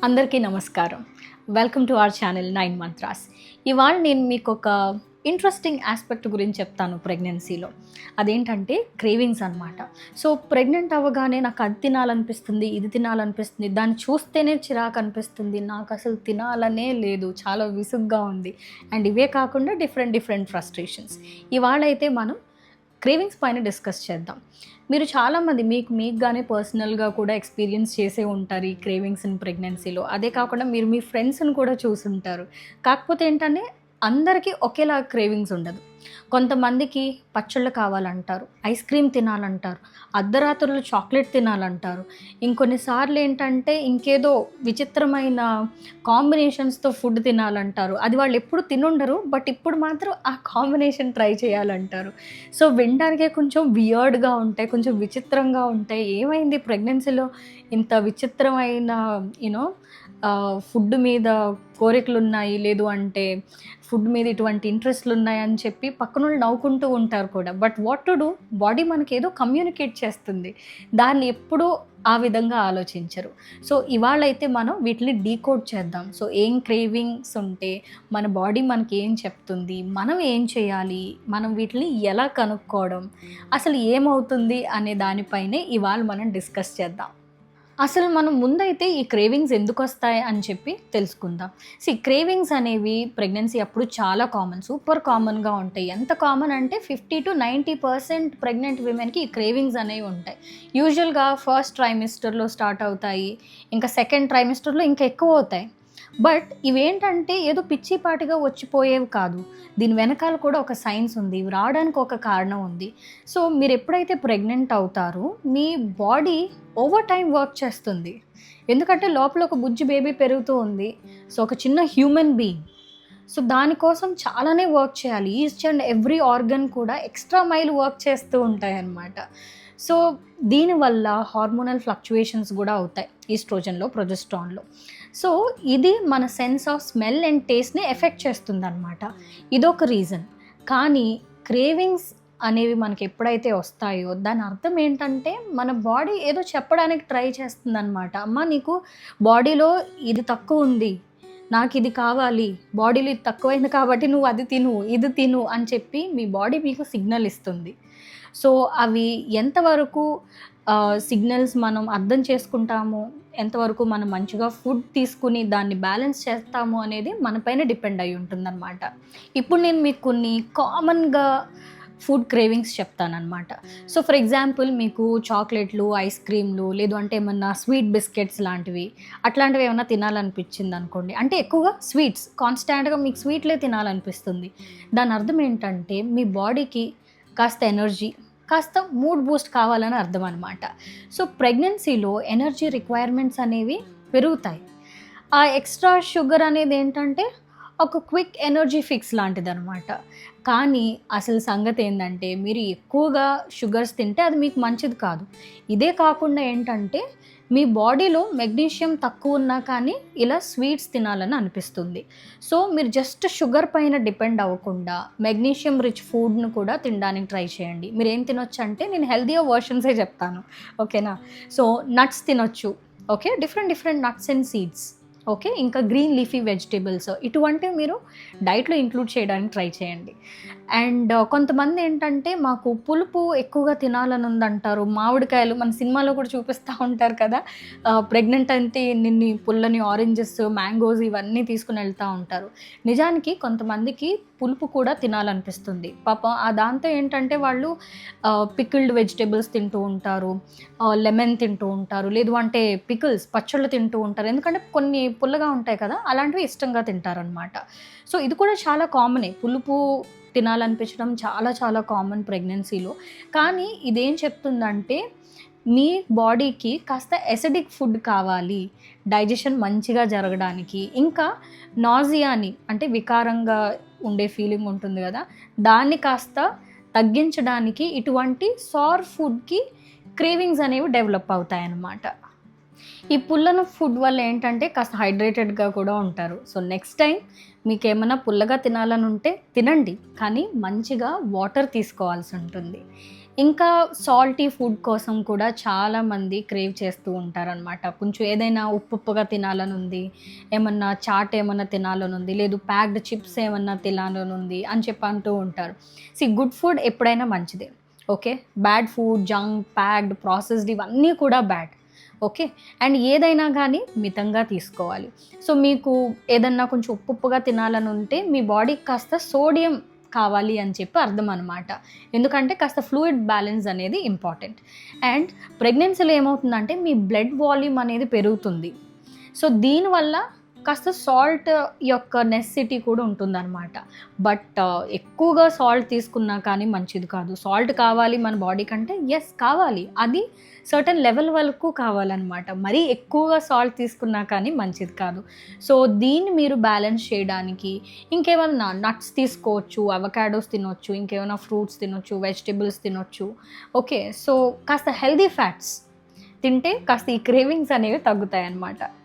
అందరికీ నమస్కారం. Welcome to our channel 9 mantras. ఇవాళ నేను మీకు ఒక ఇంట్రెస్టింగ్ ఆస్పెక్ట్ గురించి చెప్తాను ప్రెగ్నెన్సీలో. అదేంటంటే క్రేవింగ్స్ అనమాట. సో ప్రెగ్నెంట్ అవ్వగానే నాకు అది తినాలనిపిస్తుంది, ఇది తినాలనిపిస్తుంది, దాన్ని చూస్తేనే చిరాకు అనిపిస్తుంది, నాకు అసలు తినాలనే లేదు, చాలా విసుగ్గా ఉంది. అండ్ ఇవే కాకుండా డిఫరెంట్ ఫ్రస్ట్రేషన్స్. ఇవాళైతే మనం క్రేవింగ్స్ పైన డిస్కస్ చేద్దాం. మీరు చాలామంది మీకుగానే పర్సనల్గా కూడా ఎక్స్పీరియన్స్ చేసే ఉంటారు ఈ క్రేవింగ్స్ ఇన్ ప్రెగ్నెన్సీలో. అదే కాకుండా మీరు మీ ఫ్రెండ్స్ని కూడా చూసుంటారు. కాకపోతే ఏంటంటే అందరికీ ఒకేలా క్రేవింగ్స్ ఉండదు. కొంతమందికి పచ్చళ్ళు కావాలంటారు, ఐస్ క్రీమ్ తినాలంటారు, అర్ధరాత్రులు చాక్లెట్ తినాలంటారు. ఇంకొన్నిసార్లు ఏంటంటే ఇంకేదో విచిత్రమైన కాంబినేషన్స్తో ఫుడ్ తినాలంటారు. అది వాళ్ళు ఎప్పుడు తినుండరు, బట్ ఇప్పుడు మాత్రం ఆ కాంబినేషన్ ట్రై చేయాలంటారు. సో వినడానికే కొంచెం వియర్డ్గా ఉంటాయి, కొంచెం విచిత్రంగా ఉంటాయి. ఏమైంది ప్రెగ్నెన్సీలో ఇంత విచిత్రమైన యూనో ఫుడ్ మీద కోరికలు ఉన్నాయి, లేదు అంటే ఫుడ్ మీద ఇటువంటి ఇంట్రెస్ట్లు ఉన్నాయని చెప్పి పక్కనోళ్ళు నవ్వుకుంటూ ఉంటారు కూడా. But what to do, body మనకేదో కమ్యూనికేట్ చేస్తుంది, దాన్ని ఎప్పుడూ ఆ విధంగా ఆలోచించరు. సో ఇవాళైతే మనం వీటిని డీకోడ్ చేద్దాం. సో ఏం క్రేవింగ్స్ ఉంటే మన బాడీ మనకి ఏం చెప్తుంది, మనం ఏం చేయాలి, మనం వీటిని ఎలా కనుక్కోవడం, అసలు ఏమవుతుంది అనే దానిపైనే ఇవాళ మనం డిస్కస్ చేద్దాం. అసలు మనం ముందైతే ఈ క్రేవింగ్స్ ఎందుకు వస్తాయి అని చెప్పి తెలుసుకుందాం. క్రేవింగ్స్ అనేవి ప్రెగ్నెన్సీ అప్పుడు చాలా సూపర్ కామన్గా ఉంటాయి. ఎంత కామన్ అంటే 50-90% ప్రెగ్నెంట్ విమెన్కి ఈ క్రేవింగ్స్ అనేవి ఉంటాయి. యూజువల్గా ఫస్ట్ ట్రైమిస్టర్లో స్టార్ట్ అవుతాయి, ఇంకా సెకండ్ ట్రైమిస్టర్లో ఇంకా ఎక్కువ అవుతాయి. బట్ ఇవేంటంటే ఏదో పిచ్చిపాటిగా వచ్చిపోయేవి కాదు. దీని వెనకాల కూడా ఒక సైన్స్ ఉంది, ఇవి రావడానికి ఒక కారణం ఉంది. సో మీరు ఎప్పుడైతే ప్రెగ్నెంట్ అవుతారో మీ బాడీ ఓవర్ టైం వర్క్ చేస్తుంది. ఎందుకంటే లోపల ఒక బుజ్జి బేబీ పెరుగుతూ ఉంది. సో ఒక చిన్న హ్యూమన్ బీయింగ్. సో దానికోసం చాలానే వర్క్ చేయాలి. ఈచ్ అండ్ ఎవ్రీ ఆర్గన్ కూడా ఎక్స్ట్రా మైల్ వర్క్ చేస్తూ ఉంటాయి అన్నమాట. సో దీనివల్ల హార్మోనల్ ఫ్లక్చుయేషన్స్ కూడా అవుతాయి ఈస్ట్రోజన్లో, ప్రొజెస్ట్రాన్లో. సో ఇది మన సెన్స్ ఆఫ్ స్మెల్ అండ్ టేస్ట్ని ఎఫెక్ట్ చేస్తుంది అనమాట. ఇదొక రీజన్. కానీ క్రేవింగ్స్ అనేవి మనకి ఎప్పుడైతే వస్తాయో దాని అర్థం ఏంటంటే మన బాడీ ఏదో చెప్పడానికి ట్రై చేస్తుంది అనమాట. అమ్మ నీకు బాడీలో ఇది తక్కువ ఉంది, నాకు ఇది కావాలి, బాడీలో ఇది తక్కువైంది కాబట్టి నువ్వు అది తిను, ఇది తిను అని చెప్పి మీ బాడీ మీకు సిగ్నల్ ఇస్తుంది. సో అవి ఎంతవరకు సిగ్నల్స్ మనం అర్థం చేసుకుంటాము, ఎంతవరకు మనం మంచిగా ఫుడ్ తీసుకుని దాన్ని బ్యాలెన్స్ చేస్తాము అనేది మనపైన డిపెండ్ అయి ఉంటుందన్నమాట. ఇప్పుడు నేను మీకు కొన్ని కామన్గా ఫుడ్ క్రేవింగ్స్ చెప్తానమాట. సో ఫర్ ఎగ్జాంపుల్ మీకు చాక్లెట్లు, ఐస్ క్రీమ్లు, లేదు అంటే ఏమన్నా స్వీట్ బిస్కెట్స్ లాంటివి అట్లాంటివి ఏమైనా తినాలనిపించింది అనుకోండి. అంటే ఎక్కువగా స్వీట్స్, కాన్స్టాంట్గా మీకు స్వీట్లే తినాలనిపిస్తుంది. దాని అర్థం ఏంటంటే మీ బాడీకి కాస్త ఎనర్జీ, కాస్త మూడ్ బూస్ట్ కావాలని అర్థం అనమాట. సో ప్రెగ్నెన్సీలో ఎనర్జీ రిక్వైర్మెంట్స్ అనేవి పెరుగుతాయి. ఆ ఎక్స్ట్రా షుగర్ అనేది ఏంటంటే ఒక క్విక్ ఎనర్జీ ఫిక్స్ లాంటిదనమాట. కానీ అసలు సంగతి ఏంటంటే మీరు ఎక్కువగా షుగర్స్ తింటే అది మీకు మంచిది కాదు. ఇదే కాకుండా ఏంటంటే మీ బాడీలో మెగ్నీషియం తక్కువ ఉన్నా కానీ ఇలా స్వీట్స్ తినాలని అనిపిస్తుంది. సో మీరు జస్ట్ షుగర్ పైన డిపెండ్ అవ్వకుండా మెగ్నీషియం రిచ్ ఫుడ్ను కూడా తినడానికి ట్రై చేయండి. మీరు ఏం తినొచ్చు అంటే నేను హెల్తీయర్ వర్షన్సే చెప్తాను, ఓకేనా. సో నట్స్ తినొచ్చు, okay, different nuts and seeds, okay, ఇంకా గ్రీన్ లీఫీ వెజిటేబుల్స్, ఇటువంటివి మీరు డైట్లో ఇంక్లూడ్ చేయడానికి ట్రై చేయండి. అండ్ కొంతమంది ఏంటంటే మాకు పులుపు ఎక్కువగా తినాలని ఉందంటారు. మామిడికాయలు మన సినిమాలో కూడా చూపిస్తూ ఉంటారు కదా, ప్రెగ్నెంట్ అంటే నిన్ని పుల్లని ఆరెంజెస్, మ్యాంగోస్ ఇవన్నీ తీసుకుని వెళ్తూ ఉంటారు. నిజానికి కొంతమందికి పులుపు కూడా తినాలనిపిస్తుంది పాపం. దాంతో ఏంటంటే వాళ్ళు పికిల్డ్ వెజిటేబుల్స్ తింటూ ఉంటారు, లెమన్ తింటూ ఉంటారు, లేదు అంటే పికిల్స్, పచ్చళ్ళు తింటూ ఉంటారు. ఎందుకంటే కొన్ని పుల్లగా ఉంటాయి కదా, అలాంటివి ఇష్టంగా తింటారనమాట. సో ఇది కూడా చాలా కామనే, పులుపు తినాలనిపించడం చాలా కామన్ ప్రెగ్నెన్సీలో. కానీ ఇదేం చెప్తుందంటే మీ బాడీకి కాస్త ఎసిడిక్ ఫుడ్ కావాలి డైజెషన్ మంచిగా జరగడానికి. ఇంకా నాజియాని అంటే వికారంగా ఉండే ఫీలింగ్ ఉంటుంది కదా, దాన్ని కాస్త తగ్గించడానికి ఇటువంటి సార్ ఫుడ్కి క్రేవింగ్స్ అనేవి డెవలప్ అవుతాయి అన్నమాట. ఈ పుల్లన ఫుడ్ వల్ల ఏంటంటే కాస్త హైడ్రేటెడ్గా కూడా ఉంటారు. సో నెక్స్ట్ టైం మీకు ఏమైనా పుల్లగా తినాలని ఉంటే తినండి, కానీ మంచిగా వాటర్ తీసుకోవాల్సి ఉంటుంది. ఇంకా సాల్టీ ఫుడ్ కోసం కూడా చాలామంది క్రేవ్ చేస్తూ ఉంటారనమాట. కొంచెం ఏదైనా ఉప్పుగా తినాలనుంది, ఏమన్నా చాట్ ఏమన్నా తినాలనుంది, లేదు ప్యాక్డ్ చిప్స్ ఏమన్నా తినాలనుంది అని చెప్పి అంటూ ఉంటారు. గుడ్ ఫుడ్ ఎప్పుడైనా మంచిదే. Okay. Bad food, junk, packed, processed ఇవన్నీ కూడా బ్యాడ్. ఓకే. అండ్ ఏదైనా గానీ మితంగా తీసుకోవాలి. సో మీకు ఏదన్నా కొంచెం ఉప్పుగా తినాలనుంటే మీ బాడీకి కాస్త సోడియం కావాలి అని చెప్పి అర్థం అనమాట. ఎందుకంటే కాస్త ఫ్లూయిడ్ బ్యాలెన్స్ అనేది ఇంపార్టెంట్. అండ్ ప్రెగ్నెన్సీలో ఏమవుతుందంటే మీ బ్లడ్ వాల్యూమ్ అనేది పెరుగుతుంది. సో దీనివల్ల కాస్త సాల్ట్ యొక్క నెసెసిటీ కూడా ఉంటుందన్నమాట. బట్ ఎక్కువగా సాల్ట్ తీసుకున్నా కానీ మంచిది కాదు. సాల్ట్ కావాలి మన బాడీ కంటే, యెస్ కావాలి. అది సర్టెన్ లెవెల్ వరకు కావాలన్నమాట. మరీ ఎక్కువగా సాల్ట్ తీసుకున్నా కానీ మంచిది కాదు. సో దీన్ని మీరు బ్యాలెన్స్ చేయడానికి ఇంకేమన్నా నట్స్ తీసుకోవచ్చు, అవకాడోస్ తినొచ్చు, ఇంకేమైనా ఫ్రూట్స్ తినొచ్చు, వెజిటబుల్స్ తినొచ్చు. ఓకే. సో కాస్త హెల్తీ ఫ్యాట్స్ తింటే కాస్త ఈ క్రేవింగ్స్ అనేవి తగ్గుతాయన్నమాట.